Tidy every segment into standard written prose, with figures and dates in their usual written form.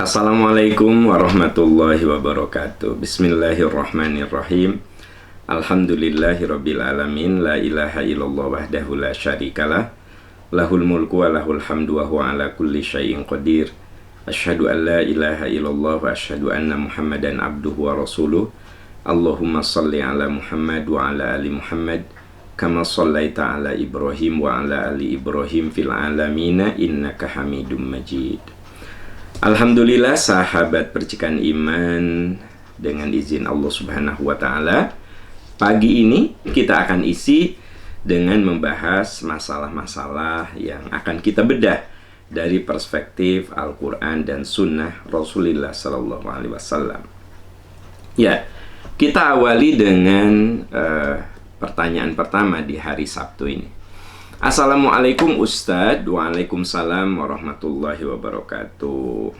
Assalamualaikum warahmatullahi wabarakatuh. Bismillahirrahmanirrahim. Alhamdulillahirabbil alamin. La ilaha illallah wahdahu la syarikalah. Lahul mulku wa lahul hamdu wa huwa ala kulli syai'in qadir. Asyhadu an la ilaha illallah wa asyhadu anna Muhammadan abduhu wa rasuluh. Allahumma salli ala Muhammad wa ala ali Muhammad kama shallaita ala Ibrahim wa ala ali Ibrahim fil alamina innaka Hamidum Majid. Alhamdulillah sahabat percikan iman, dengan izin Allah Subhanahu wa taala, pagi ini kita akan isi dengan membahas masalah-masalah yang akan kita bedah dari perspektif Al-Qur'an dan Sunnah Rasulullah sallallahu alaihi wasallam. Ya, kita awali dengan pertanyaan pertama di hari Sabtu ini. Assalamualaikum Ustadz. Waalaikumsalam warahmatullahi wabarakatuh.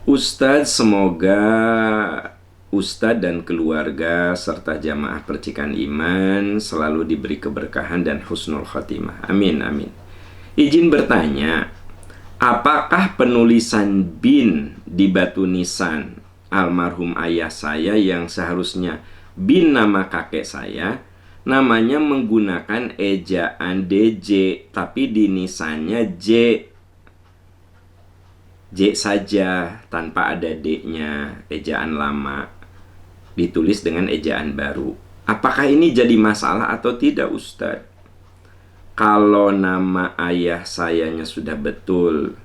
Ustadz, semoga Ustadz dan keluarga serta jamaah percikan iman selalu diberi keberkahan dan husnul khotimah. Amin, amin. Izin bertanya, apakah penulisan bin di batu nisan almarhum ayah saya yang seharusnya bin nama kakek saya, namanya menggunakan ejaan DJ, tapi di nisannya J saja tanpa ada D-nya, ejaan lama ditulis dengan ejaan baru. Apakah ini jadi masalah atau tidak, Ustadz? Kalau nama ayah sayanya sudah betul,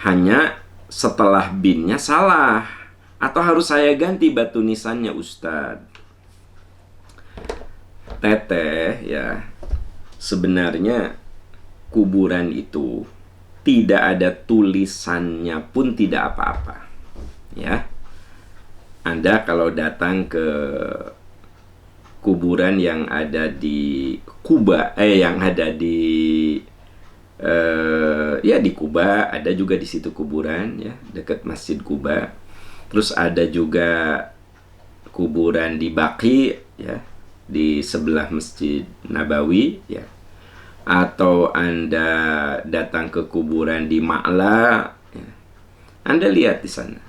hanya setelah binnya salah, atau harus saya ganti batu nisannya, Ustadz? Teteh, ya, sebenarnya kuburan itu tidak ada tulisannya pun tidak apa-apa, ya. Anda kalau datang ke kuburan yang ada di Kuba, yang ada di di Kuba, ada juga di situ kuburan, ya, dekat Masjid Kuba. Terus ada juga kuburan di Baqi, ya, di sebelah Masjid Nabawi, ya. Atau Anda datang ke kuburan di Ma'la, ya. Anda lihat di sana,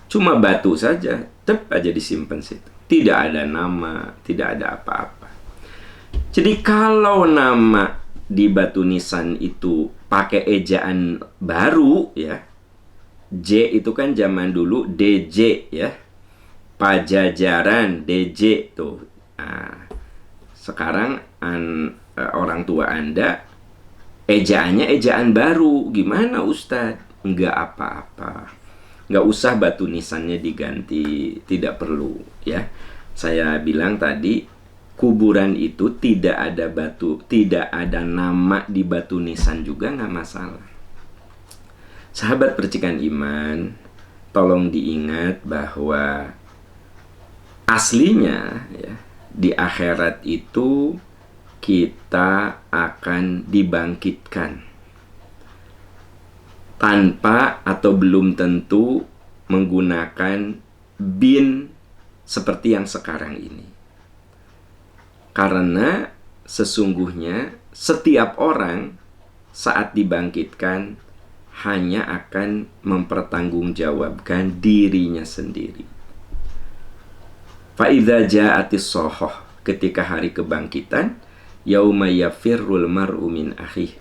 cuma batu saja, tep aja disimpan situ. Tidak ada nama, tidak ada apa-apa. Jadi kalau nama di batu nisan itu pakai ejaan baru, ya. J itu kan zaman dulu DJ, ya. Pajajaran DJ tuh. Nah, sekarang orang tua Anda ejaannya ejaan baru. Gimana, Ustadz? Enggak apa-apa. Enggak usah batu nisannya diganti, tidak perlu, ya. Saya bilang tadi, kuburan itu tidak ada batu, tidak ada nama di batu nisan juga nggak masalah. Sahabat percikan iman, tolong diingat bahwa aslinya, ya, di akhirat itu kita akan dibangkitkan tanpa atau belum tentu menggunakan bin seperti yang sekarang ini. Karena sesungguhnya setiap orang saat dibangkitkan hanya akan mempertanggungjawabkan dirinya sendiri. Fa'idza ja'atis sohoh, ketika hari kebangkitan, yauma yafirrul mar'u min akhih,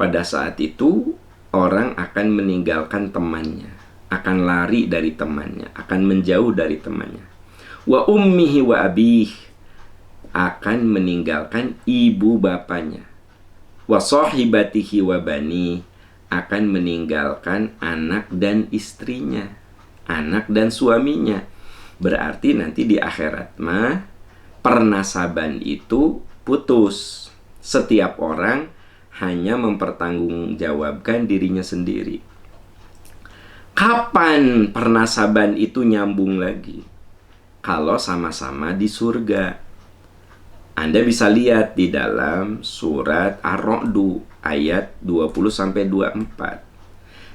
pada saat itu orang akan meninggalkan temannya, akan lari dari temannya, akan menjauh dari temannya. Wa ummihi wa abih, akan meninggalkan ibu bapanya. Wa sahibatihi wa bani, akan meninggalkan anak dan istrinya, anak dan suaminya. Berarti nanti di akhirat mah pernasaban itu putus. Setiap orang hanya mempertanggungjawabkan dirinya sendiri. Kapan pernasaban itu nyambung lagi? Kalau sama-sama di surga. Anda bisa lihat di dalam surat Ar-Ra'du ayat 20-24.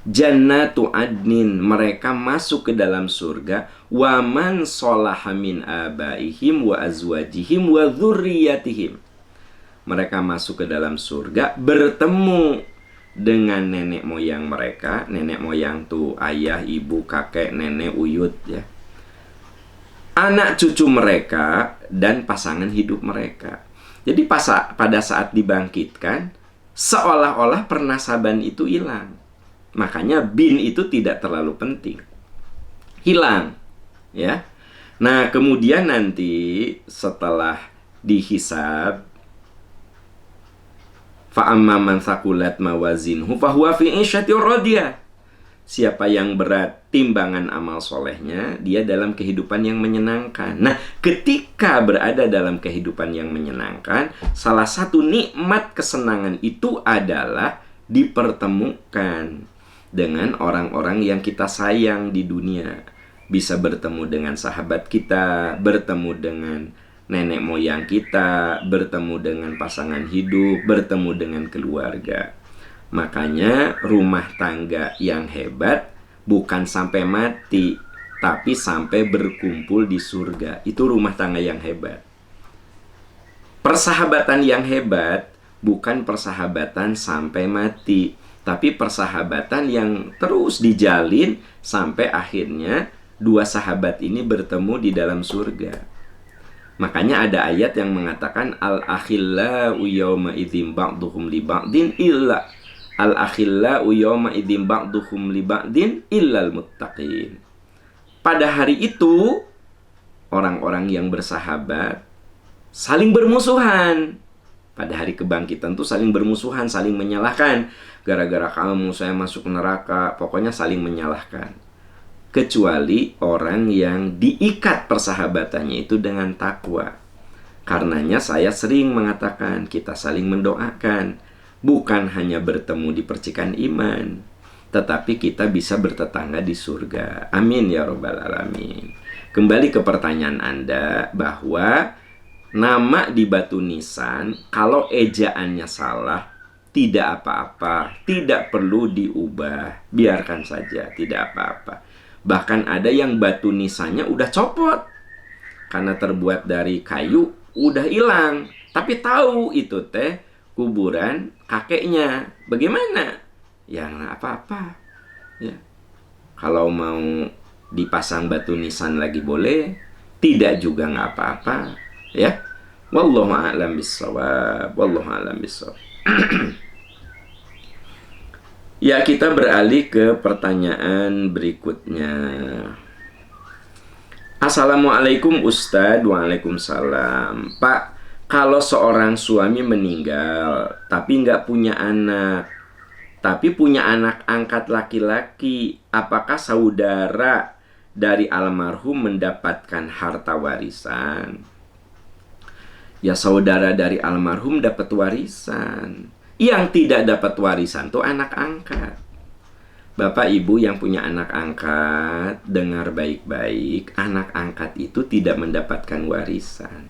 Jannatu adnin, mereka masuk ke dalam surga. Wa man sholaha min abaihim wa azwajihim wa dzurriyyatihim. Mereka masuk ke dalam surga, bertemu dengan nenek moyang mereka. Nenek moyang tuh ayah, ibu, kakek, nenek, uyut ya. Anak cucu mereka dan pasangan hidup mereka. Jadi pada saat dibangkitkan, seolah-olah pernasaban itu hilang. Makanya bin itu tidak terlalu penting. Hilang, ya. Nah, kemudian nanti setelah dihisab, fa'amma man thaqulat mawazinhu fahuwa fi 'ishatir radiyah. Siapa yang berat timbangan amal solehnya, dia dalam kehidupan yang menyenangkan. Nah, ketika berada dalam kehidupan yang menyenangkan, salah satu nikmat kesenangan itu adalah dipertemukan dengan orang-orang yang kita sayang di dunia. Bisa bertemu dengan sahabat kita, bertemu dengan nenek moyang kita, bertemu dengan pasangan hidup, bertemu dengan keluarga. Makanya rumah tangga yang hebat bukan sampai mati, tapi sampai berkumpul di surga. Itu rumah tangga yang hebat. Persahabatan yang hebat bukan persahabatan sampai mati, tapi persahabatan yang terus dijalin sampai akhirnya dua sahabat ini bertemu di dalam surga. Makanya ada ayat yang mengatakan al-akhillau yawma idzin ba'duhum li ba'din illa al-akhillau yawma idzin ba'duhum li ba'din illal muttaqin. Pada hari itu orang-orang yang bersahabat saling bermusuhan. Pada hari kebangkitan tuh saling bermusuhan, saling menyalahkan. Gara-gara kamu saya masuk neraka, pokoknya saling menyalahkan. Kecuali orang yang diikat persahabatannya itu dengan takwa. Karenanya saya sering mengatakan kita saling mendoakan. Bukan hanya bertemu di percikan iman, tetapi kita bisa bertetangga di surga. Amin ya robbal alamin. Kembali ke pertanyaan Anda bahwa nama di batu nisan, kalau ejaannya salah, tidak apa-apa, tidak perlu diubah, biarkan saja, tidak apa-apa. Bahkan ada yang batu nisannya udah copot karena terbuat dari kayu, udah hilang, tapi tahu itu teh kuburan kakeknya. Bagaimana? Ya nggak apa-apa ya. Kalau mau dipasang batu nisan lagi boleh, tidak juga nggak apa-apa ya. Wallahu a'lam bissawab. Wallahu a'lam bissawab. Ya, kita beralih ke pertanyaan berikutnya. Assalamualaikum Ustadz. Waalaikumsalam. Pak, kalau seorang suami meninggal tapi nggak punya anak, tapi punya anak angkat laki-laki, apakah saudara dari almarhum mendapatkan harta warisan? Ya, saudara dari almarhum dapat warisan. Yang tidak dapat warisan tuh anak angkat. Bapak ibu yang punya anak angkat, dengar baik-baik, anak angkat itu tidak mendapatkan warisan.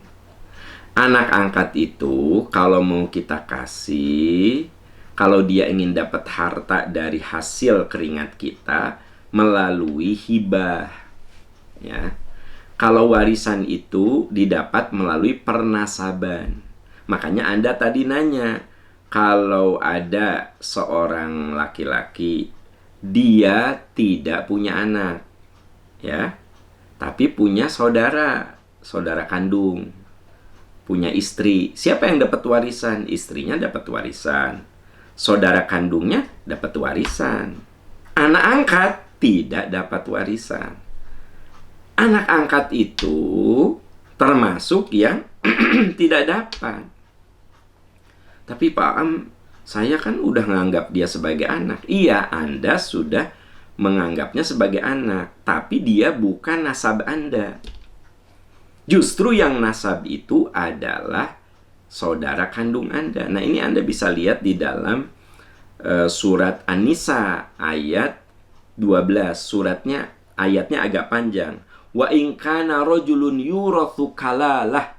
Anak angkat itu kalau mau kita kasih, kalau dia ingin dapat harta dari hasil keringat kita melalui hibah, ya. Kalau warisan itu didapat melalui pernasaban. Makanya Anda tadi nanya, kalau ada seorang laki-laki, dia tidak punya anak, ya, tapi punya saudara kandung, punya istri. Siapa yang dapat warisan? Istrinya dapat warisan. Saudara kandungnya dapat warisan. Anak angkat tidak dapat warisan. Anak angkat itu termasuk yang tidak dapat. Tapi Pak Am, saya kan udah menganggap dia sebagai anak. Iya, Anda sudah menganggapnya sebagai anak, tapi dia bukan nasab Anda. Justru yang nasab itu adalah saudara kandung Anda. Nah, ini Anda bisa lihat di dalam surat An-Nisa ayat 12. Suratnya, ayatnya agak panjang. Wa in kana rajulun yurathu kalalah.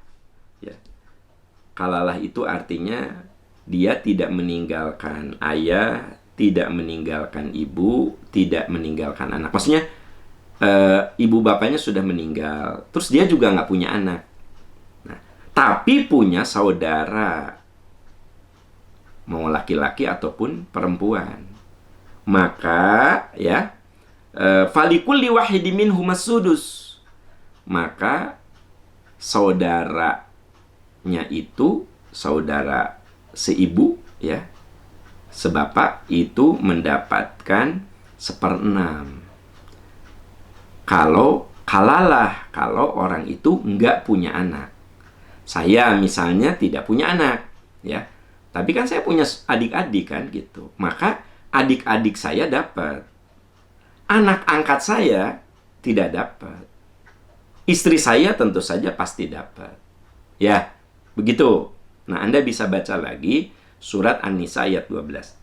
Ya. Kalalah itu artinya dia tidak meninggalkan ayah, tidak meninggalkan ibu, tidak meninggalkan anak. Maksudnya ibu bapaknya sudah meninggal, terus dia juga nggak punya anak. Nah, tapi punya saudara. mau laki-laki ataupun perempuan. Maka ya, falikulli wahidi minhum as-sudus. Maka saudaranya itu, saudara seibu ya, sebapak itu mendapatkan 1/6. Kalau orang itu nggak punya anak. Saya misalnya tidak punya anak, ya. Tapi kan saya punya adik-adik kan gitu. Maka adik-adik saya dapat. Anak angkat saya tidak dapat. Istri saya tentu saja pasti dapat. Ya, begitu. Nah, Anda bisa baca lagi surat An-Nisa ayat 12.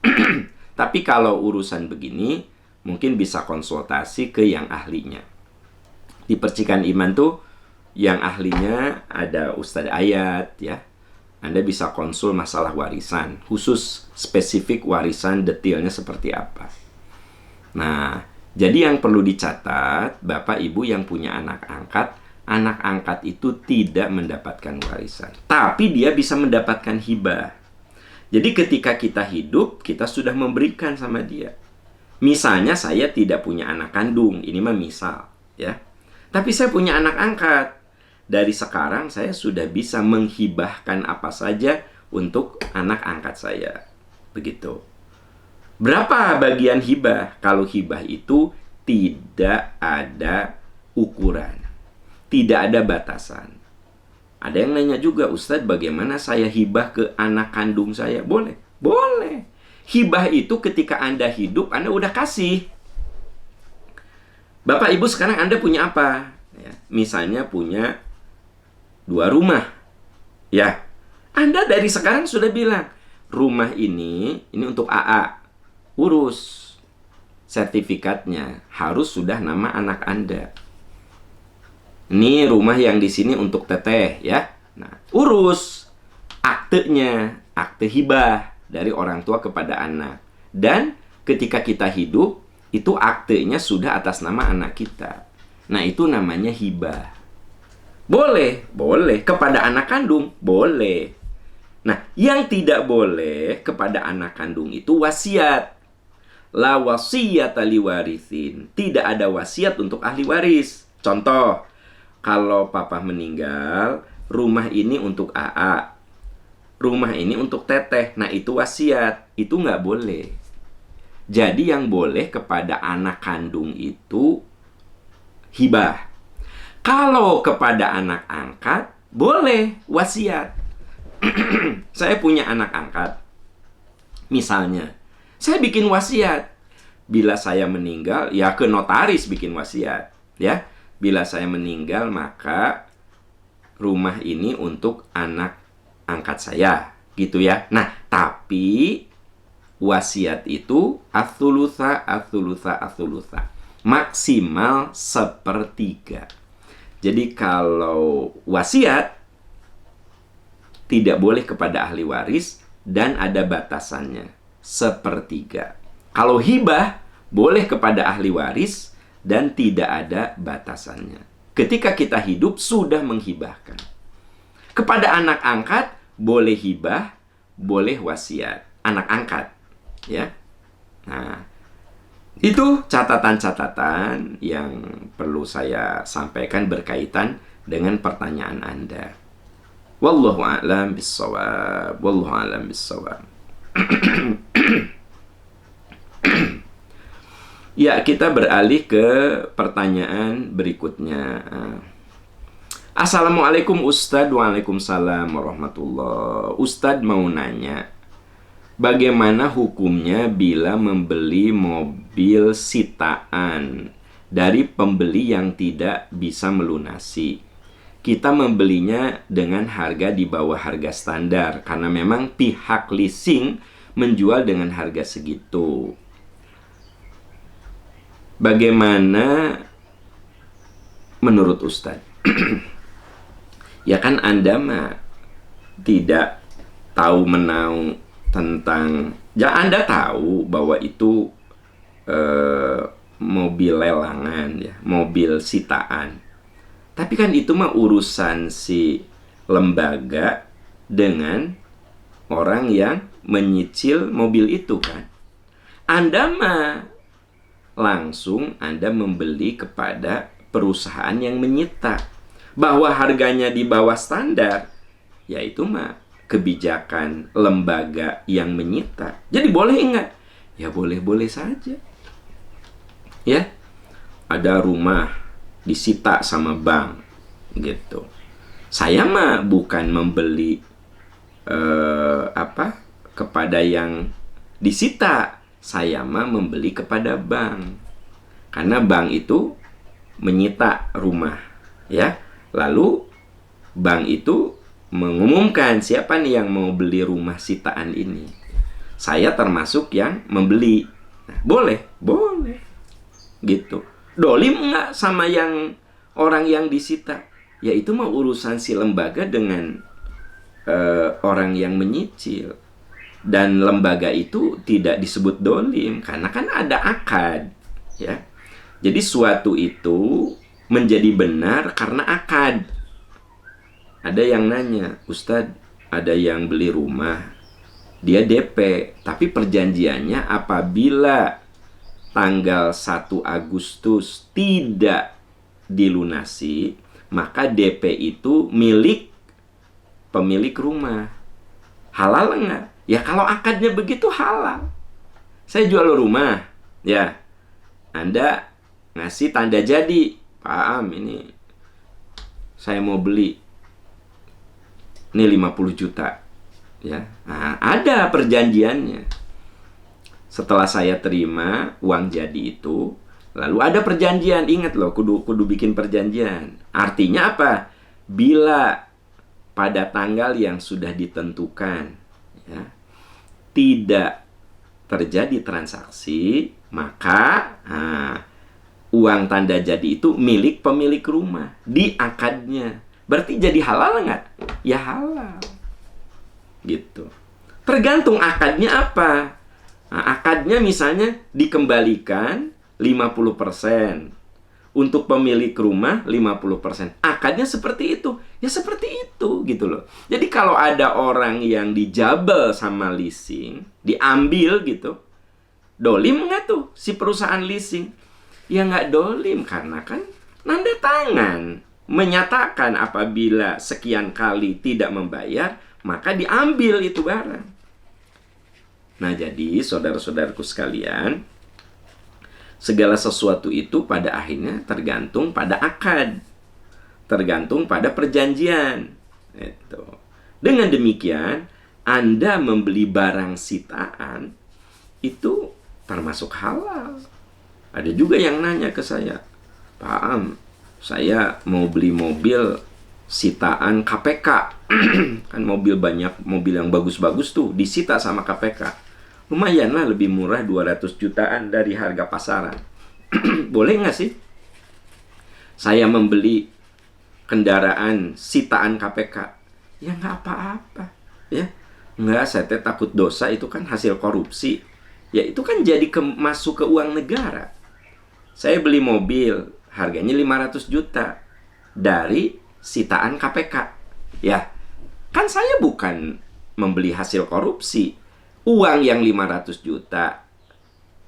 Tapi kalau urusan begini, mungkin bisa konsultasi ke yang ahlinya. Di Percikan Iman tuh yang ahlinya ada Ustadz Ayat ya. Anda bisa konsul masalah warisan, khusus spesifik warisan detailnya seperti apa. Nah, jadi yang perlu dicatat, Bapak Ibu yang punya anak angkat itu tidak mendapatkan warisan. Tapi dia bisa mendapatkan hibah. Jadi ketika kita hidup, kita sudah memberikan sama dia. Misalnya saya tidak punya anak kandung, ini mah misal ya. Tapi saya punya anak angkat. Dari sekarang saya sudah bisa menghibahkan apa saja untuk anak angkat saya. Begitu. Berapa bagian hibah? Kalau hibah itu tidak ada ukuran. Tidak ada batasan. Ada yang nanya juga, Ustadz, bagaimana saya hibah ke anak kandung saya? Boleh? Boleh. Hibah itu ketika Anda hidup, Anda udah kasih. Bapak Ibu sekarang Anda punya apa? Ya, misalnya punya 2 rumah. Ya, Anda dari sekarang sudah bilang, rumah ini untuk AA. Urus sertifikatnya, harus sudah nama anak Anda. Ini rumah yang di sini untuk Teteh ya. Nah, urus aktenya, akte hibah dari orang tua kepada anak. Dan ketika kita hidup, itu aktenya sudah atas nama anak kita. Nah, itu namanya hibah. Boleh. Kepada anak kandung, boleh. Nah, yang tidak boleh kepada anak kandung itu wasiat. La wasiyata liwarithin. Tidak ada wasiat untuk ahli waris. Contoh, kalau papa meninggal, rumah ini untuk AA. Rumah ini untuk Teteh. Nah, itu wasiat. Itu nggak boleh. Jadi yang boleh kepada anak kandung itu hibah. Kalau kepada anak angkat, boleh wasiat. Saya punya anak angkat. Misalnya, saya bikin wasiat. Bila saya meninggal, ya ke notaris bikin wasiat. Ya, bila saya meninggal, maka rumah ini untuk anak angkat saya. Gitu ya. Nah, tapi wasiat itu ats-tsulutsa. Maksimal 1/3. Jadi kalau wasiat tidak boleh kepada ahli waris dan ada batasannya 1/3. Kalau hibah boleh kepada ahli waris dan tidak ada batasannya. Ketika kita hidup sudah menghibahkan. Kepada anak angkat boleh hibah, boleh wasiat. Anak angkat ya. Nah, itu catatan-catatan yang perlu saya sampaikan berkaitan dengan pertanyaan Anda. Wallahu a'lam bissawab. Ya, kita beralih ke pertanyaan berikutnya. Assalamualaikum Ustadz. Waalaikumsalam warahmatullahi. Ustadz mau nanya, bagaimana hukumnya bila membeli mobil sitaan dari pembeli yang tidak bisa melunasi? Kita membelinya dengan harga di bawah harga standar karena memang pihak leasing menjual dengan harga segitu. Bagaimana menurut Ustadz? Ya kan Anda mah tidak tahu menau tentang, ya Anda tahu bahwa itu mobil lelangan ya, mobil sitaan. Tapi kan itu mah urusan si lembaga dengan orang yang menyicil mobil itu kan. Anda mah langsung Anda membeli kepada perusahaan yang menyita. Bahwa harganya di bawah standar, yaitu mah kebijakan lembaga yang menyita. Jadi boleh enggak? Ya boleh-boleh saja. Ya, ada rumah disita sama bank gitu. Saya mah bukan membeli kepada yang disita. Saya mah membeli kepada bank. Karena bank itu menyita rumah, ya. Lalu bank itu mengumumkan siapa nih yang mau beli rumah sitaan ini. Saya termasuk yang membeli. Nah, boleh gitu. Dolim enggak sama yang orang yang disita? Ya itu mah urusan si lembaga dengan orang yang menyicil. Dan lembaga itu tidak disebut dolim karena kan ada akad, ya. Jadi suatu itu menjadi benar karena akad. Ada yang nanya, Ustadz, ada yang beli rumah, dia DP, tapi perjanjiannya apabila tanggal 1 Agustus tidak dilunasi, maka DP itu milik pemilik rumah. Halal enggak? Ya kalau akadnya begitu halal. Saya jual rumah, ya. Anda ngasih tanda jadi, Pak Am, ini saya mau beli. Ini 50 juta. Ya. Nah, ada perjanjiannya. Setelah saya terima uang jadi itu, lalu ada perjanjian. Ingat loh, kudu bikin perjanjian. Artinya apa? Bila pada tanggal yang sudah ditentukan, ya, tidak terjadi transaksi, maka uang tanda jadi itu milik pemilik rumah di akadnya. Berarti jadi halal nggak? Ya halal. Gitu. Tergantung akadnya apa. Nah, akadnya misalnya dikembalikan 50%. Untuk pemilik rumah 50%. Akadnya seperti itu. Ya seperti itu gitu loh. Jadi kalau ada orang yang dijabel sama leasing, diambil gitu, dolim nggak tuh si perusahaan leasing? Ya nggak dolim karena kan nanda tangan menyatakan apabila sekian kali tidak membayar, maka diambil itu barang. Nah jadi saudara-saudaraku sekalian, segala sesuatu itu pada akhirnya tergantung pada akad, tergantung pada perjanjian. Itu. Dengan demikian, Anda membeli barang sitaan itu termasuk halal. Ada juga yang nanya ke saya, Pak Am, saya mau beli mobil sitaan KPK. Kan banyak mobil yang bagus-bagus tuh disita sama KPK. Lumayan lah, lebih murah 200 jutaan dari harga pasaran. Boleh nggak sih saya membeli kendaraan sitaan KPK? Ya nggak apa-apa, ya. Nggak, saya takut dosa, itu kan hasil korupsi. Ya itu kan jadi masuk ke uang negara. Saya beli mobil harganya 500 juta dari sitaan KPK. Ya, kan saya bukan membeli hasil korupsi. Uang yang 500 juta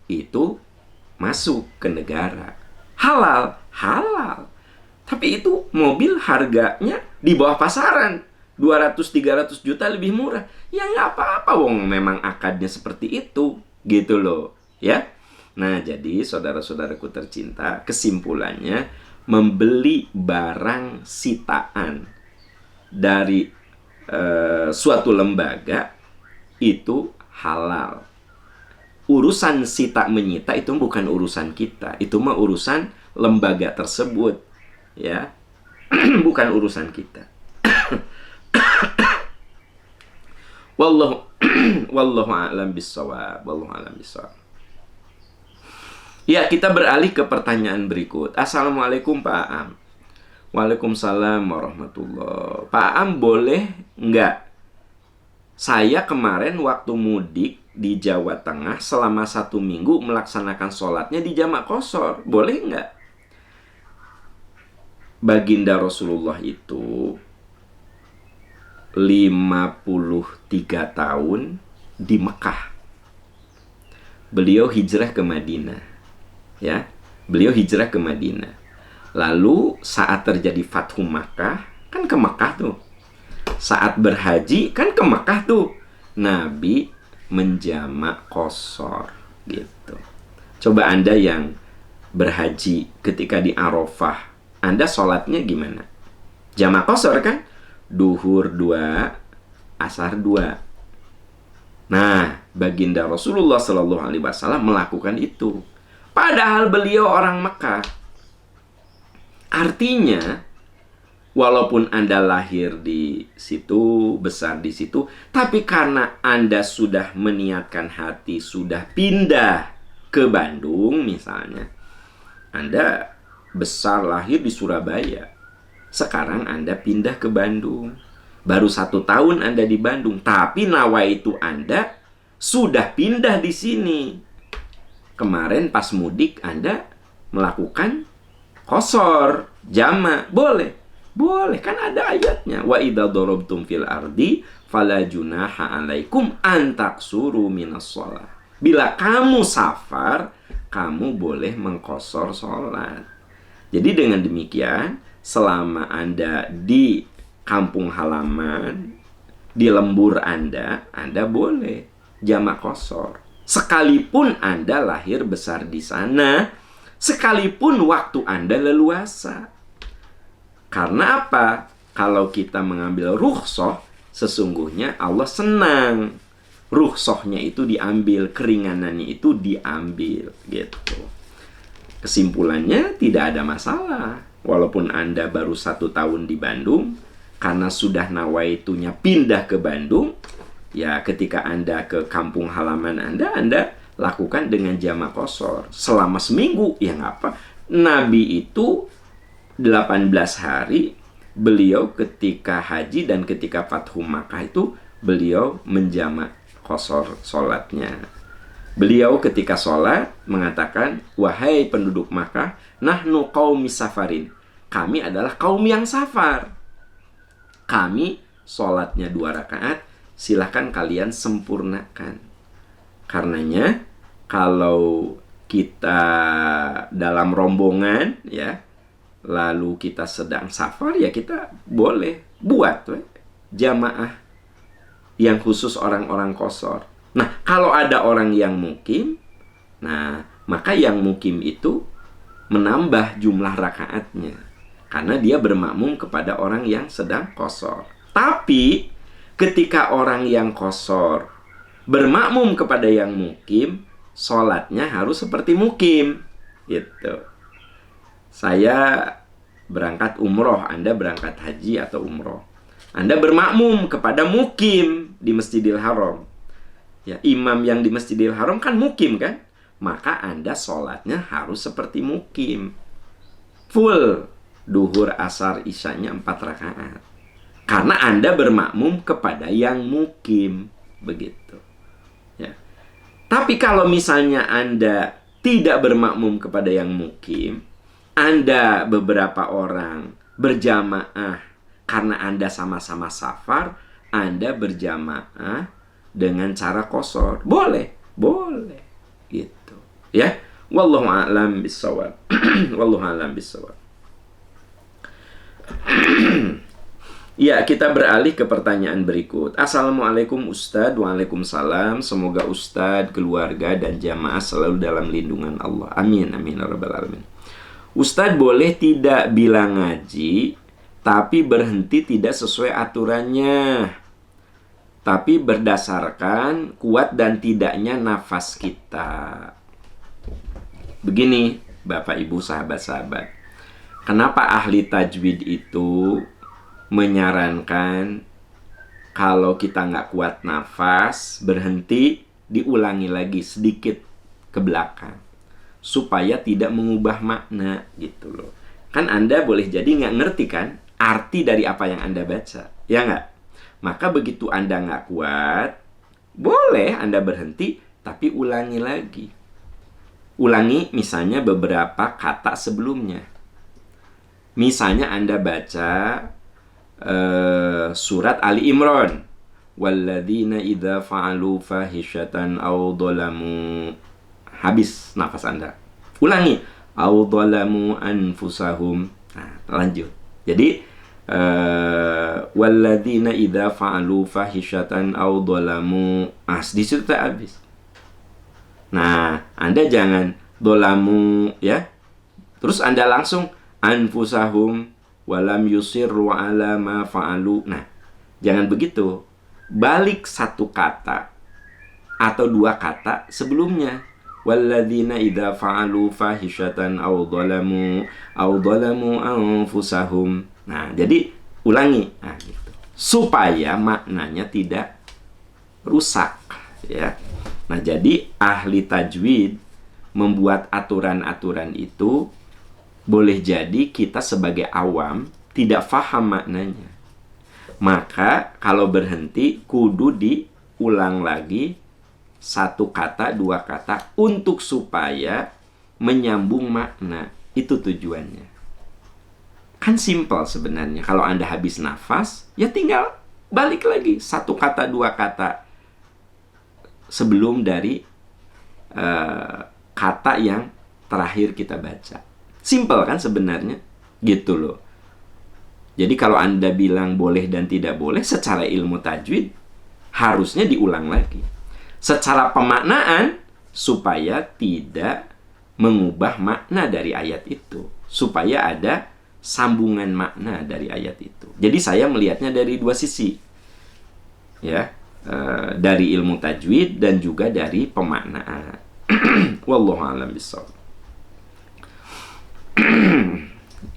itu masuk ke negara. Halal, halal. Tapi itu mobil harganya di bawah pasaran. 200-300 juta lebih murah. Ya nggak apa-apa, wong memang akadnya seperti itu. Gitu loh, ya. Nah, jadi saudara-saudaraku tercinta, kesimpulannya, membeli barang sitaan dari suatu lembaga itu halal. Urusan sita menyita itu bukan urusan kita, itu mah urusan lembaga tersebut, ya. Bukan urusan kita. Wallahu a'lam bissawab. Wallahu a'lam bissawab. Ya, kita beralih ke pertanyaan berikut. Assalamualaikum Pak Am. Waalaikumsalam warahmatullahi. Pak Am, boleh nggak saya kemarin waktu mudik di Jawa Tengah selama 1 minggu melaksanakan sholatnya di jamak qashar? Boleh nggak? Baginda Rasulullah itu 53 tahun di Mekah. Beliau hijrah ke Madinah. Ya, beliau hijrah ke Madinah. Lalu saat terjadi Fathu Makkah, kan ke Mekah tuh. Saat berhaji, kan ke Mekah tuh. Nabi menjamak qashar gitu. Coba Anda yang berhaji ketika di Arafah, Anda sholatnya gimana? Jamak qashar kan? Duhur 2, asar 2. Nah, baginda Rasulullah Shallallahu Alaihi Wasallam melakukan itu. Padahal beliau orang Mekah. Artinya, walaupun Anda lahir di situ, besar di situ, tapi karena Anda sudah meniatkan hati, sudah pindah ke Bandung misalnya. Anda besar lahir di Surabaya. Sekarang Anda pindah ke Bandung. Baru 1 tahun Anda di Bandung, tapi nawaitu Anda sudah pindah di sini. Kemarin pas mudik Anda melakukan qashar, jamak, boleh. Boleh, kan ada ayatnya. Wa idza darabtum fil ardi fala junaha 'alaikum an taqsuru minas shalah. Bila kamu safar, kamu boleh mengqashar salat. Jadi dengan demikian, selama Anda di kampung halaman, di lembur Anda boleh jamak qashar. Sekalipun Anda lahir besar di sana, sekalipun waktu Anda leluasa. Karena apa? Kalau kita mengambil rukhsah, sesungguhnya Allah senang. Rukhsahnya itu diambil, keringanannya itu diambil, gitu. Kesimpulannya tidak ada masalah. Walaupun Anda baru 1 tahun di Bandung, karena sudah nawaitunya pindah ke Bandung, ya ketika Anda ke kampung halaman Anda lakukan dengan jamak qashar. Selama seminggu, ya nggak apa. Nabi itu 18 hari, beliau ketika haji dan ketika Fathu Makkah itu, beliau menjamak qashar sholatnya. Beliau ketika sholat mengatakan, wahai penduduk Makkah, nahnu qaumi safarin. Kami adalah kaum yang safar. Kami sholatnya 2 rakaat, silahkan kalian sempurnakan. Karenanya, kalau kita dalam rombongan, ya, lalu kita sedang safar, ya kita boleh buat jamaah yang khusus orang-orang qashar. Nah, kalau ada orang yang mukim, nah, maka yang mukim itu menambah jumlah rakaatnya. Karena dia bermakmum kepada orang yang sedang qashar. Tapi ketika orang yang qashar bermakmum kepada yang mukim, sholatnya harus seperti mukim. Gitu. Saya berangkat umroh, Anda berangkat haji atau umroh. Anda bermakmum kepada mukim di Masjidil Haram. Ya, imam yang di Masjidil Haram kan mukim kan? Maka Anda sholatnya harus seperti mukim. Full. Duhur, asar, isyanya 4 rakaat. Karena Anda bermakmum kepada yang mukim. Begitu. Ya. Tapi kalau misalnya Anda tidak bermakmum kepada yang mukim, Anda beberapa orang berjamaah karena Anda sama-sama safar, Anda berjamaah dengan cara qashar. Boleh. Boleh. Gitu. Ya. Wallahu a'lam bishawab. Wallahu a'lam bishawab. Ya, kita beralih ke pertanyaan berikut. Assalamualaikum Ustadz. Waalaikumsalam. Semoga Ustadz, keluarga, dan jamaah selalu dalam lindungan Allah. Amin. Amin. Rabbal alamin. Ustadz boleh tidak bilang ngaji, tapi berhenti tidak sesuai aturannya, tapi berdasarkan kuat dan tidaknya nafas kita. Begini, Bapak, Ibu, sahabat-sahabat. Kenapa ahli tajwid itu menyarankan kalau kita nggak kuat nafas, berhenti, diulangi lagi sedikit ke belakang, supaya tidak mengubah makna, gitu loh. Kan Anda boleh jadi nggak ngerti kan arti dari apa yang Anda baca, ya nggak? Maka begitu Anda nggak kuat, boleh Anda berhenti, tapi ulangi lagi. Ulangi misalnya beberapa kata sebelumnya. Misalnya Anda baca surat Ali Imran. walladzina idza fa'alu fahishatan aw dhalamu. Habis nafas Anda. Ulangi. Aw dhalamu anfusahum. Nah, lanjut. Jadi walladzina idza fa'alu fahishatan aw dhalamu. Di situ habis. Nah, Anda jangan dhalamu ya. Terus Anda langsung anfusahum walam yusirru ala ma fa'alu. Nah, jangan begitu. Balik satu kata atau dua kata sebelumnya. Walladzina idza fa'alu fahishatan aw dhalamu anfusahum. Nah, jadi ulangi. Nah, gitu. Supaya maknanya tidak rusak, ya. Nah, jadi ahli tajwid membuat aturan-aturan itu boleh jadi kita sebagai awam tidak faham maknanya. Maka kalau berhenti kudu diulang lagi satu kata, dua kata untuk supaya menyambung makna. Itu tujuannya. Kan simpel sebenarnya. Kalau Anda habis nafas, ya tinggal balik lagi satu kata, dua kata sebelum dari kata yang terakhir kita baca. Simpel kan sebenarnya? Gitu loh. Jadi kalau Anda bilang boleh dan tidak boleh, secara ilmu tajwid harusnya diulang lagi. Secara pemaknaan, supaya tidak mengubah makna dari ayat itu. Supaya ada sambungan makna dari ayat itu. Jadi saya melihatnya dari dua sisi. Ya, dari ilmu tajwid dan juga dari pemaknaan. Wallahu a'lam bishawab.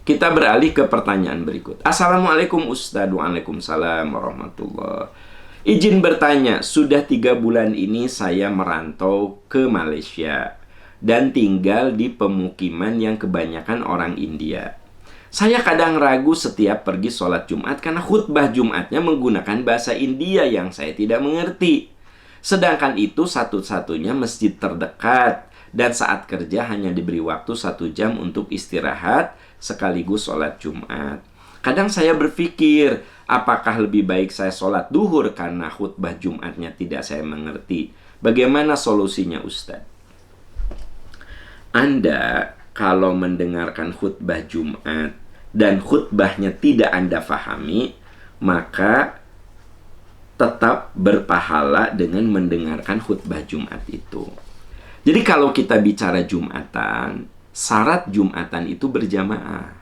Kita beralih ke pertanyaan berikut. Assalamualaikum Ustaz. Waalaikumsalam warahmatullahi. Izin bertanya, sudah 3 bulan ini saya merantau ke Malaysia dan tinggal di pemukiman yang kebanyakan orang India. Saya kadang ragu setiap pergi sholat Jumat karena khutbah Jumatnya menggunakan bahasa India yang saya tidak mengerti. Sedangkan itu satu-satunya masjid terdekat dan saat kerja hanya diberi waktu 1 jam untuk istirahat sekaligus sholat Jumat. Kadang saya berpikir, apakah lebih baik saya sholat duhur karena khutbah Jumatnya tidak saya mengerti? Bagaimana solusinya Ustaz? Anda kalau mendengarkan khutbah Jumat dan khutbahnya tidak Anda fahami, maka tetap berpahala dengan mendengarkan khutbah Jumat itu. Jadi kalau kita bicara Jumatan, syarat Jumatan itu berjamaah.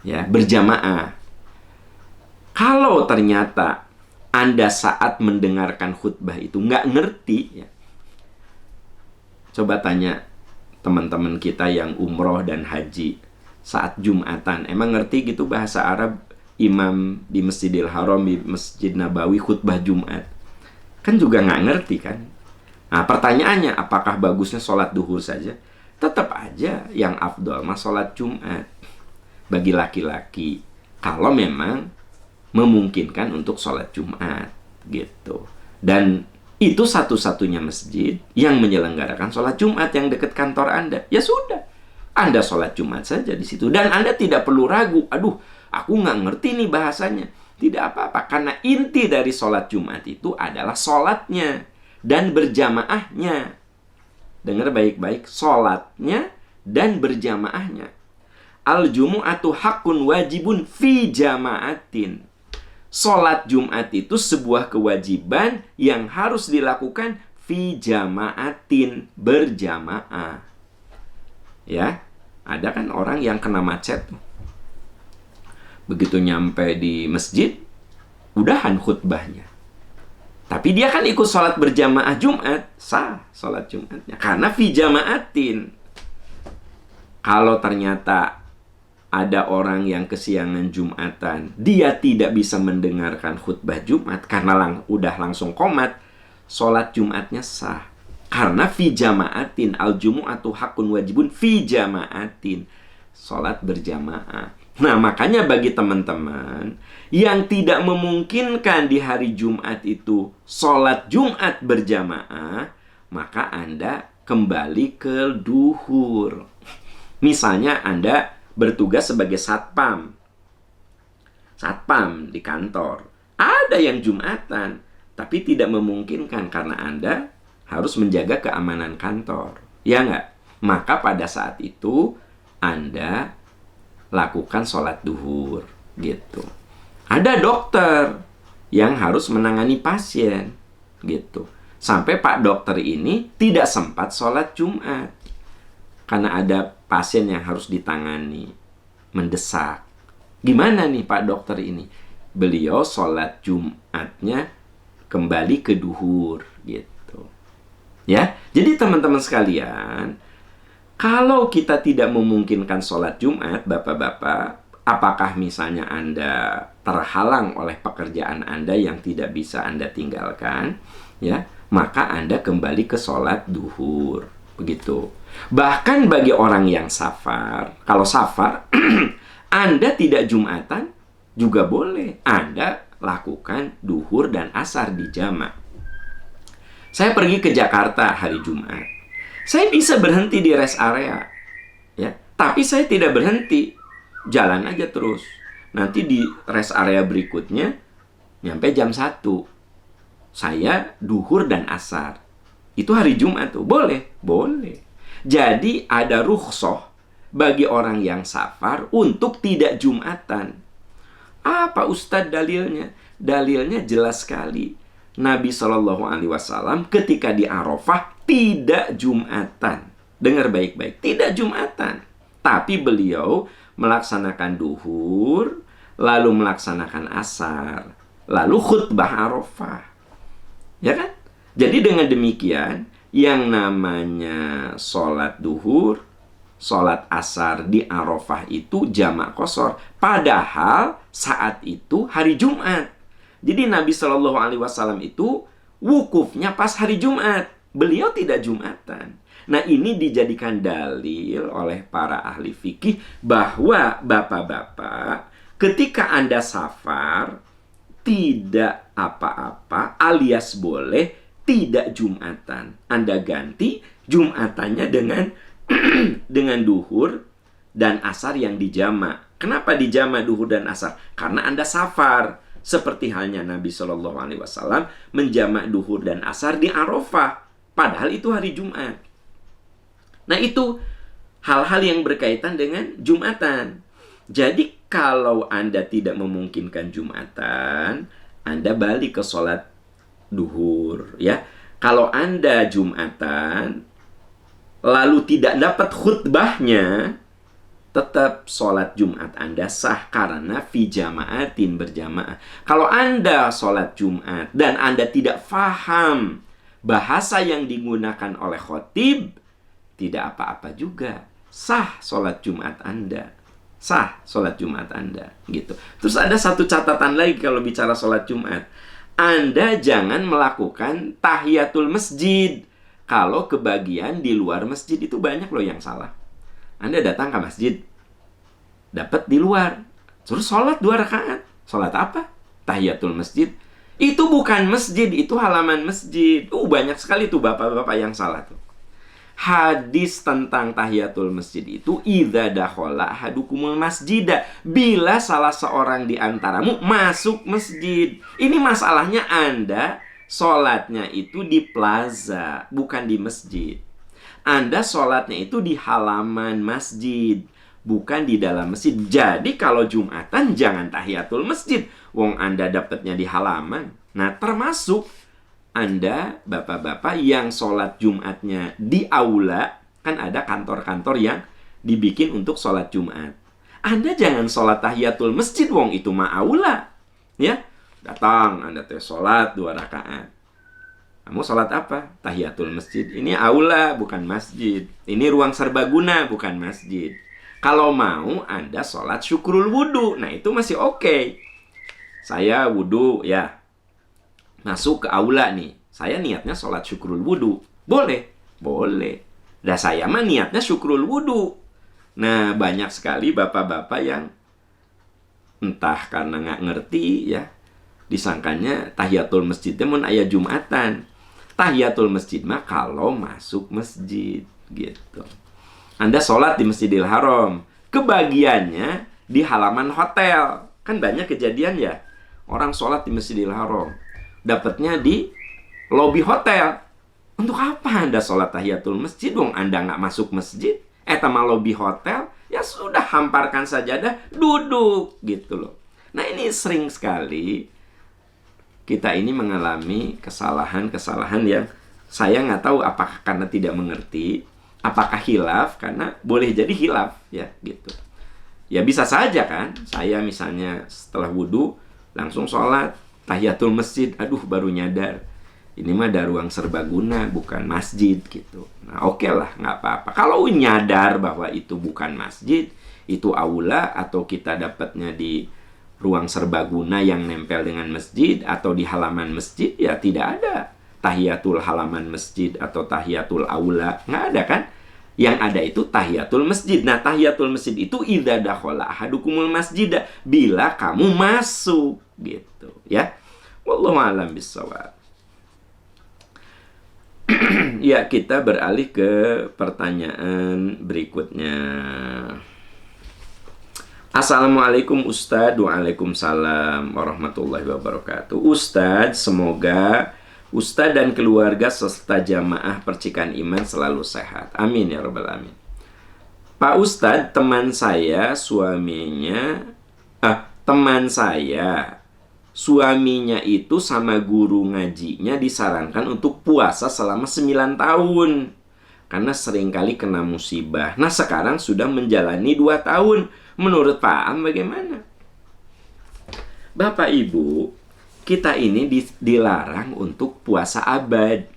Ya, berjamaah. Kalau ternyata Anda saat mendengarkan khutbah itu nggak ngerti, ya, coba tanya teman-teman kita yang umroh dan haji saat Jumatan. Emang ngerti gitu bahasa Arab? Imam di Masjidil Haram, di Masjid Nabawi khutbah Jumat. Kan juga nggak ngerti kan? Nah, pertanyaannya, apakah bagusnya sholat duhur saja? Tetap aja yang afdol mah sholat Jumat bagi laki-laki, kalau memang memungkinkan untuk sholat Jumat gitu. Dan itu satu-satunya masjid yang menyelenggarakan sholat Jumat yang dekat kantor Anda. Ya sudah, Anda sholat Jumat saja di situ. Dan Anda tidak perlu ragu, aduh, aku nggak ngerti nih bahasanya. Tidak apa-apa, karena inti dari sholat Jumat itu adalah sholatnya dan berjamaahnya. Dengar baik-baik, sholatnya dan berjamaahnya. Al-jumu'atu haqqun wajibun fi jama'atin. Sholat Jumat itu sebuah kewajiban yang harus dilakukan fi jama'atin, berjamaah. Ya, ada kan orang yang kena macet. Begitu nyampe di masjid, udahan khutbahnya. Tapi dia kan ikut sholat berjamaah Jumat, sah sholat Jumatnya. Karena fi jama'atin. Kalau ternyata ada orang yang kesiangan Jumatan, dia tidak bisa mendengarkan khutbah Jumat karena udah langsung qomat, sholat Jumatnya sah. Karena fi jama'atin, al-jumu'atu haqqun wajibun fi jama'atin. Sholat berjamaah. Nah, makanya bagi teman-teman yang tidak memungkinkan di hari Jumat itu sholat Jumat berjamaah, maka Anda kembali ke duhur. Misalnya Anda bertugas sebagai satpam di kantor. Ada yang Jumatan, tapi tidak memungkinkan karena Anda harus menjaga keamanan kantor. Ya nggak? Maka pada saat itu Anda lakukan sholat duhur gitu. Ada dokter yang harus menangani pasien gitu. Sampai Pak dokter ini tidak sempat sholat Jumat karena ada pasien yang harus ditangani, mendesak. Gimana nih Pak dokter ini? Beliau sholat Jumatnya kembali ke duhur gitu. Ya, jadi teman-teman sekalian, kalau kita tidak memungkinkan sholat Jumat, Bapak-bapak, apakah misalnya Anda terhalang oleh pekerjaan Anda yang tidak bisa Anda tinggalkan, ya, maka Anda kembali ke sholat duhur, begitu. Bahkan bagi orang yang safar, kalau safar, Anda tidak Jumatan, juga boleh. Anda lakukan duhur dan asar di jamak. Saya pergi ke Jakarta hari Jumat. Saya bisa berhenti di rest area, ya. Tapi saya tidak berhenti, jalan aja terus. Nanti di rest area berikutnya, nyampe jam 1. Saya duhur dan asar. Itu hari Jumat tuh. Boleh? Boleh. Jadi ada rukhsah bagi orang yang safar untuk tidak Jumatan. Apa Ustadz dalilnya? Dalilnya jelas sekali. Nabi SAW ketika di Arafah tidak Jumatan. Dengar baik-baik, tidak Jumatan. Tapi beliau melaksanakan duhur, lalu melaksanakan asar, lalu khutbah Arafah. Ya kan? Jadi dengan demikian, yang namanya sholat duhur, sholat asar di Arafah itu jamak qashar. Padahal saat itu hari Jumat. Jadi Nabi SAW itu wukufnya pas hari Jumat. Beliau tidak Jumatan. Nah, ini dijadikan dalil oleh para ahli fikih bahwa bapak-bapak, ketika Anda safar, tidak apa-apa alias boleh tidak Jumatan. Anda ganti Jumatannya dengan duhur dan asar yang dijamak. Kenapa dijamak duhur dan asar? Karena Anda safar. Seperti halnya Nabi SAW menjamak duhur dan asar di Arafah. Padahal itu hari Jumat. Nah, itu hal-hal yang berkaitan dengan Jumatan. Jadi kalau Anda tidak memungkinkan Jumatan, Anda balik ke sholat duhur, ya. Kalau Anda Jumatan lalu tidak dapat khutbahnya, tetap sholat Jumat Anda sah karena fi jama'atin, berjamaah. Kalau Anda sholat Jumat dan Anda tidak faham bahasa yang digunakan oleh khotib, tidak apa-apa juga. Sah sholat Jumat Anda. Sah sholat Jumat Anda. Gitu. Terus ada satu catatan lagi kalau bicara sholat Jumat. Anda jangan melakukan tahiyatul masjid. Kalau kebagian di luar masjid itu banyak loh yang salah. Anda datang ke masjid, dapat di luar, terus sholat 2 rakaat. Sholat apa? Tahiyatul masjid. Itu bukan masjid, itu halaman masjid. Banyak sekali tuh bapak-bapak yang salah tuh. Hadis tentang tahiyatul masjid itu idza dakhala ahadukumul masjidah, bila salah seorang di antaramu masuk masjid. Ini masalahnya Anda sholatnya itu di plaza, bukan di masjid. Anda sholatnya itu di halaman masjid, bukan di dalam masjid. Jadi kalau Jumatan jangan tahiyatul masjid, wong Anda dapatnya di halaman. Nah, termasuk Anda, bapak-bapak yang sholat Jumatnya di aula, kan ada kantor-kantor yang dibikin untuk sholat Jumat. Anda jangan sholat tahiyatul masjid, wong itu mah aula. Ya, datang Anda sholat 2 rakaat. Kamu sholat apa? Tahiyatul masjid. Ini aula, bukan masjid. Ini ruang serbaguna, bukan masjid. Kalau mau, Anda sholat syukrul wudu. Nah, itu masih oke. Saya wudu, ya. Masuk ke aula nih. Saya niatnya sholat syukrul wudu. Boleh? Boleh. Dan saya mah niatnya syukrul wudu. Nah, banyak sekali bapak-bapak yang entah karena nggak ngerti, ya, disangkanya tahiyatul masjidnya mun aya Jumatan. Tahiyatul masjid mah kalau masuk masjid, gitu. Anda sholat di Masjidil Haram, kebagiannya di halaman hotel. Kan banyak kejadian ya, orang sholat di Masjidil Haram, Dapatnya di lobi hotel. Untuk apa Anda sholat tahiyatul masjid? Dong Anda nggak masuk masjid. Tama lobi hotel. Ya sudah, hamparkan sajadah, duduk gitu loh. Nah ini sering sekali kita ini mengalami kesalahan-kesalahan yang saya nggak tahu apakah karena tidak mengerti, apakah hilaf, karena boleh jadi hilaf ya gitu. Ya bisa saja kan, saya misalnya setelah wudhu langsung sholat tahiyatul masjid, aduh baru nyadar ini mah ada ruang serbaguna bukan masjid gitu. Nah oke lah, nggak apa-apa. Kalau nyadar bahwa itu bukan masjid, itu aula, atau kita dapatnya di ruang serbaguna yang nempel dengan masjid atau di halaman masjid, ya tidak ada tahiyatul halaman masjid atau tahiyatul aula, nggak ada kan? Yang ada itu tahiyatul masjid. Nah tahiyatul masjid itu idza dakhala ahadukumul masjid, bila kamu masuk gitu ya. Wallahu a'lam bishawab. Ya, kita beralih ke pertanyaan berikutnya. Assalamualaikum Ustadz. Waalaikumsalam warahmatullahi wabarakatuh. Ustadz, semoga Ustadz dan keluarga serta jamaah percikan iman selalu sehat. Amin ya rabbal alamin. Pak Ustadz, teman saya suaminya itu sama guru ngajinya disarankan untuk puasa selama 9 tahun. Karena seringkali kena musibah. Nah sekarang sudah menjalani 2 tahun. Menurut Pak Am bagaimana? Bapak Ibu, kita ini dilarang untuk puasa abad.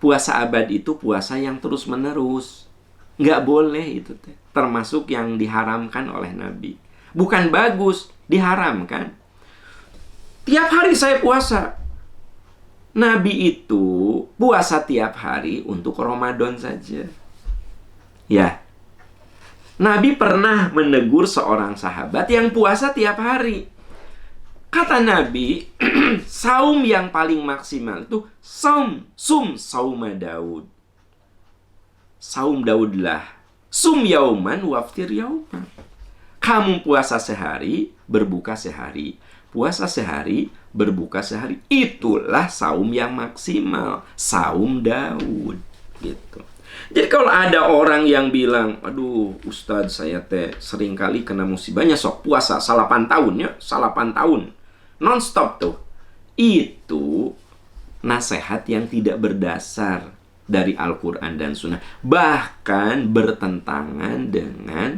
Puasa abad itu puasa yang terus menerus. Nggak boleh itu. Termasuk yang diharamkan oleh Nabi. Bukan bagus, diharamkan. Tiap hari saya puasa. Nabi itu puasa tiap hari untuk Ramadan saja. Ya. Nabi pernah menegur seorang sahabat yang puasa tiap hari. Kata Nabi, saum yang paling maksimal itu sauma Daud. Saum Daudlah. Sum yauman waftir yauman. Kamu puasa sehari, berbuka sehari. Puasa sehari, berbuka sehari. Itulah saum yang maksimal. Saum Daud. Gitu. Jadi kalau ada orang yang bilang, aduh Ustadz saya sering kali kena musibahnya, sok puasa 8 tahun ya. 8 tahun. Non-stop tuh. Itu nasihat yang tidak berdasar dari Al-Quran dan Sunnah. Bahkan bertentangan dengan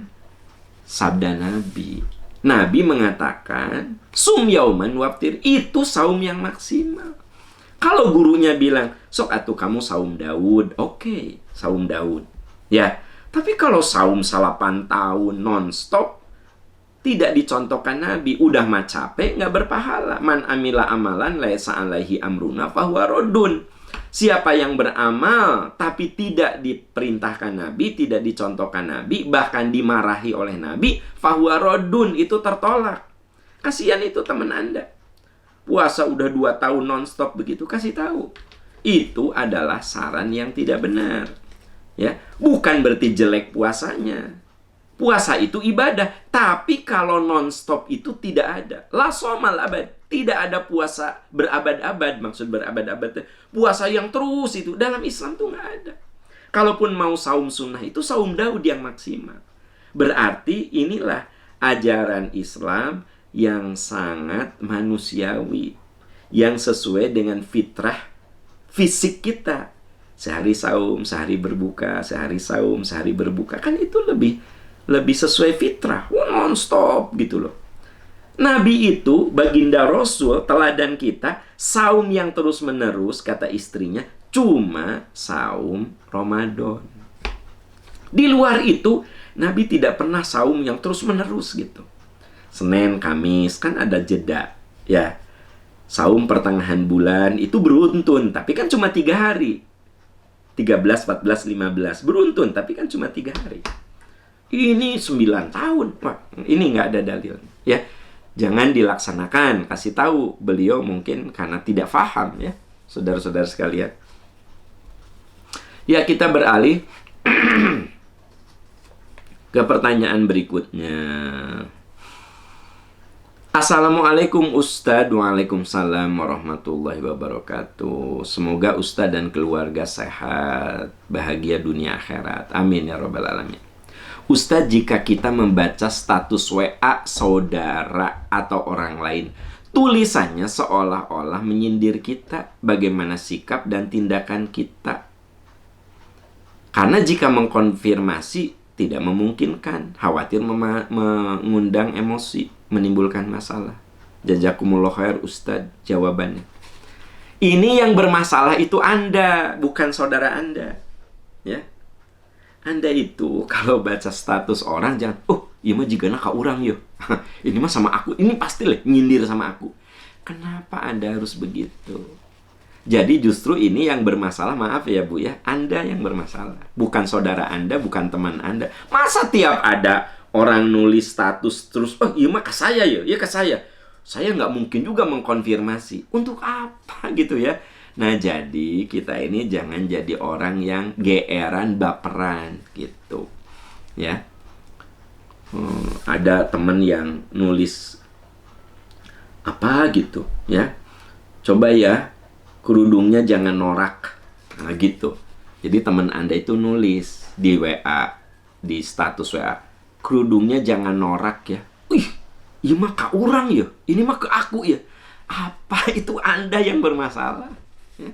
sabda Nabi. Nabi mengatakan, sum yauman waftir, itu saum yang maksimal. Kalau gurunya bilang, sok atuh kamu saum Daud, oke, saum Daud. Ya, tapi kalau saum 8 tahun non-stop, tidak dicontohkan Nabi, udah mah capek, nggak berpahala. Man amila amalan laisa alaihi amruna fahuwa raddun. Siapa yang beramal tapi tidak diperintahkan Nabi, tidak dicontohkan Nabi, bahkan dimarahi oleh Nabi, fahuwa raddun, itu tertolak. Kasihan itu teman Anda. Puasa udah 2 tahun non-stop begitu, kasih tahu. Itu adalah saran yang tidak benar. Ya, bukan berarti jelek puasanya. Puasa itu ibadah, tapi kalau non-stop itu tidak ada. La somal abad. Tidak ada puasa berabad-abad. Maksud berabad-abad, puasa yang terus itu dalam Islam tuh nggak ada. Kalaupun mau saum sunnah itu saum Daud yang maksimal. Berarti inilah ajaran Islam yang sangat manusiawi, yang sesuai dengan fitrah fisik kita. Sehari saum, sehari berbuka, sehari saum, sehari berbuka. Kan itu lebih sesuai fitrah, non-stop gitu loh. Nabi itu, baginda Rasul, teladan kita, saum yang terus-menerus, kata istrinya, cuma saum Ramadan. Di luar itu, Nabi tidak pernah saum yang terus-menerus gitu. Senin, Kamis, kan ada jeda. Ya, saum pertengahan bulan itu beruntun, tapi kan cuma 3 hari. 13, 14, 15, beruntun, tapi kan cuma 3 hari. Ini 9 tahun. Wah, ini nggak ada dalil. Ya, jangan dilaksanakan. Kasih tahu beliau mungkin karena tidak paham ya, saudara-saudara sekalian. Ya, kita beralih ke pertanyaan berikutnya. Assalamualaikum Ustadz. Waalaikumsalam warahmatullahi wabarakatuh. Semoga Ustadz dan keluarga sehat, bahagia dunia akhirat. Amin ya rabbal alamin. Ustadz, jika kita membaca status WA saudara atau orang lain, tulisannya seolah-olah menyindir kita, bagaimana sikap dan tindakan kita? Karena jika mengkonfirmasi tidak memungkinkan, khawatir mengundang emosi, menimbulkan masalah. Jazakumullah khair Ustadz, jawabannya. Ini yang bermasalah itu Anda, bukan saudara Anda. Ya. Anda itu kalau baca status orang jangan, iya mah jigana ka urang yo. Ini mah sama aku, ini pasti lah nyindir sama aku. Kenapa Anda harus begitu? Jadi justru ini yang bermasalah, maaf ya Bu ya, Anda yang bermasalah. Bukan saudara Anda, bukan teman Anda. Masa tiap ada orang nulis status terus, iya mah ke saya ya, ya ke saya. Saya nggak mungkin juga mengkonfirmasi. Untuk apa gitu ya? Nah jadi kita ini jangan jadi orang yang geeran, baperan gitu. Ya. Ada teman yang nulis apa gitu ya. Coba ya, kerudungnya jangan norak. Nah gitu. Jadi teman Anda itu nulis di WA, di status WA, kerudungnya jangan norak ya. Iya mah ke orang ya. Ini mah ke aku ya. Apa itu Anda yang bermasalah? Ya.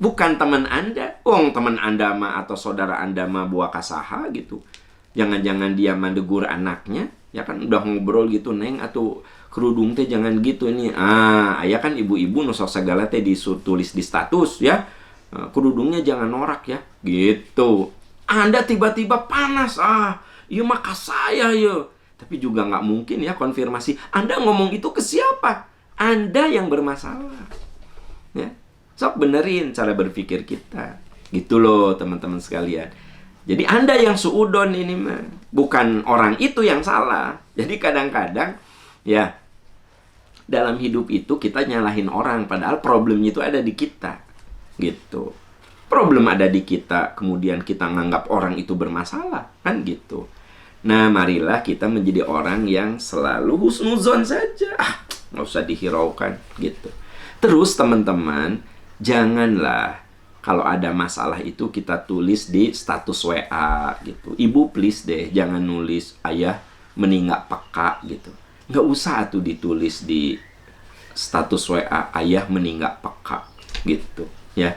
Bukan teman Anda. Teman Anda mah atau saudara Anda mah buah kasaha gitu. Jangan-jangan dia mandegur anaknya. Ya kan udah ngobrol gitu, Neng, atau kerudung teh jangan gitu ini. Ayah kan ibu-ibu nusok segala teh ditulis di status ya. Kerudungnya jangan norak ya. Gitu. Anda tiba-tiba panas. Iya mah ka saya ya. Tapi juga nggak mungkin ya konfirmasi. Anda ngomong itu ke siapa? Anda yang bermasalah. Ya. Sok benerin cara berpikir kita. Gitu loh teman-teman sekalian. Jadi Anda yang suudon ini mah. Bukan orang itu yang salah. Jadi kadang-kadang ya dalam hidup itu kita nyalahin orang. Padahal problemnya itu ada di kita. Gitu. Problem ada di kita. Kemudian kita nganggap orang itu bermasalah. Kan gitu. Nah, marilah kita menjadi orang yang selalu husnuzon saja. Nggak usah dihiraukan, gitu. Terus, teman-teman, janganlah kalau ada masalah itu kita tulis di status WA, gitu. Ibu, please deh, jangan nulis ayah meninggal peka, gitu. Nggak usah tuh ditulis di status WA, ayah meninggal peka, gitu. Ya.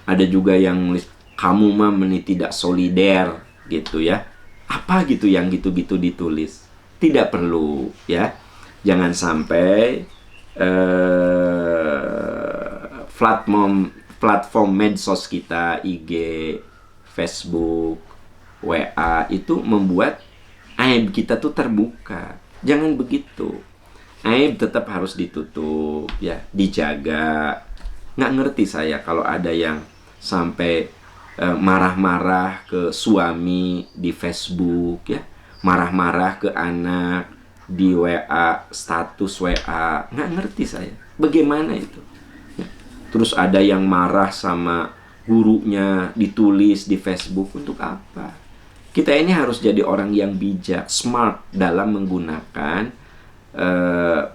Ada juga yang nulis, kamu mah tidak solider, gitu ya. Apa gitu yang gitu-gitu ditulis. Tidak perlu ya. Jangan sampai platform medsos kita, IG, Facebook, WA itu membuat aib kita tuh terbuka. Jangan begitu. Aib tetap harus ditutup ya, dijaga. Nggak ngerti saya kalau ada yang sampai marah-marah ke suami di Facebook ya, marah-marah ke anak di WA, status WA. Nggak ngerti saya bagaimana itu ya. Terus ada yang marah sama gurunya ditulis di Facebook. Untuk apa? Kita ini harus jadi orang yang bijak, smart dalam menggunakan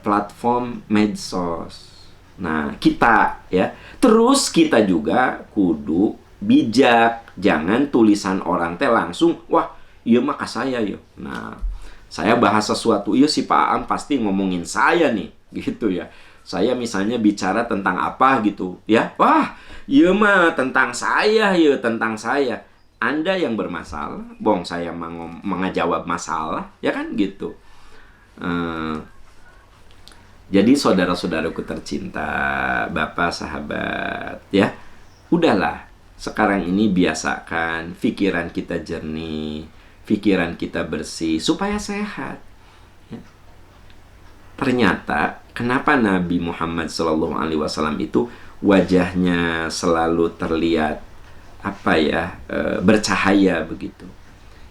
platform medsos. Nah kita ya, terus kita juga kudu bijak, jangan tulisan orang teh langsung, wah, iya mah ka saya ya. Nah, saya bahas sesuatu, iya si Pak Am pasti ngomongin saya nih, gitu ya. Saya misalnya bicara tentang apa gitu, ya. Wah, iya mah tentang saya ya, tentang saya. Anda yang bermasalah, bong saya mengajawab masalah, ya kan gitu. Jadi saudara-saudaraku tercinta, Bapak, sahabat, ya. Udahlah. Sekarang ini biasakan pikiran kita jernih, pikiran kita bersih, supaya sehat. Ya. Ternyata, kenapa Nabi Muhammad SAW itu wajahnya selalu terlihat bercahaya begitu?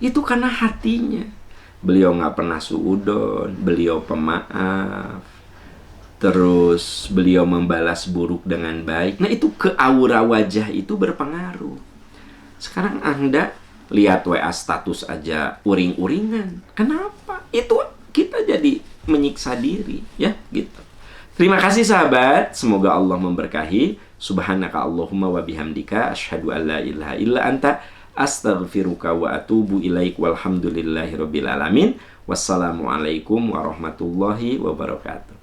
Itu karena hatinya. Beliau nggak pernah suudon, beliau pemaaf. Terus beliau membalas buruk dengan baik. Nah itu ke aura wajah itu berpengaruh. Sekarang Anda lihat WA status aja uring-uringan. Kenapa? Itu kita jadi menyiksa diri, ya gitu. Terima kasih sahabat, semoga Allah memberkahi. Subhanaka Allahumma wa bihamdika asyhadu an la ilaha illa anta astaghfiruka wa atubu ilaik walhamdulillahi rabbil alamin. Wassalamualaikum warahmatullahi wabarakatuh.